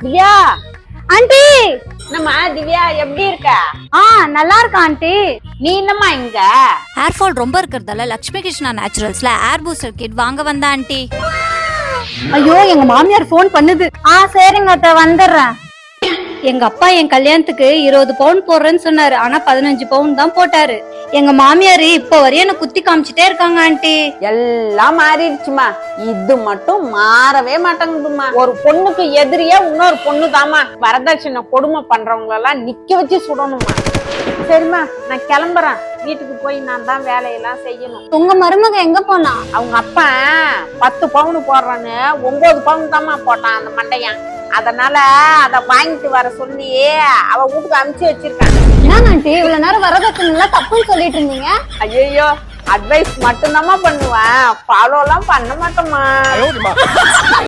Divya aunty. என்னம்மா திவ்யா எப்படி இருக்க? நல்லா இருக்கா ஆண்டி. நீ என்னம்மா இங்க? ஹேர் ஃபால் ரொம்ப இருக்கிறதால லட்சுமி கிருஷ்ணா நேச்சுரல்ஸ்ல ஹேர் பூஸ்டர் கிட் வாங்க வந்தா ஆண்டி. ஐயோ எங்க மாமியார் போன் பண்ணுது. சரிங்க அத்தை வந்துடுறேன். எங்க அப்பா என் கல்யாணத்துக்கு 20 பவுன் போடுறேன்னு சொன்னாரு. ஆனா 15 பவுன் தான் போட்டாரு. எங்க மாமியாரு இப்ப வரையும் என்ன குத்தி காமிச்சிட்டே இருக்காங்க ஆண்டி. எல்லாம் மாறிடுச்சுமா, இது மட்டும் மாறவே மாட்டேங்குதுமா. ஒரு பொண்ணுக்கு எதிரியா இன்னொரு பொண்ணு தாமா. வரதட்சணை கொடுமை பண்றவங்க எல்லாம் நிக்க வச்சு சுடணுமா. சரிம்மா நான் கிளம்புறேன். வீட்டுக்கு போய் நான் தான் வேலையெல்லாம் செய்யணும். உங்க மருமக எங்க போனா? அவங்க அப்பா 10 பவுன் போடுறான்னு 9 பவுன் தாமா போட்டான் அந்த மண்டையன். அதனால அத வாங்கிட்டு வர சொல்லி அவ வீட்டுக்கு அனுப்பிச்சு வச்சிருக்கான். என்ன ஆண்டி இவ்வளவு நேரம் வரதட்சணை தப்புன்னு சொல்லிட்டு இருந்தீங்க? ஐயோ அட்வைஸ் மட்டும்தாம்மா பண்ணுவேன், ஃபாலோ எல்லாம் பண்ண மாட்டோமா.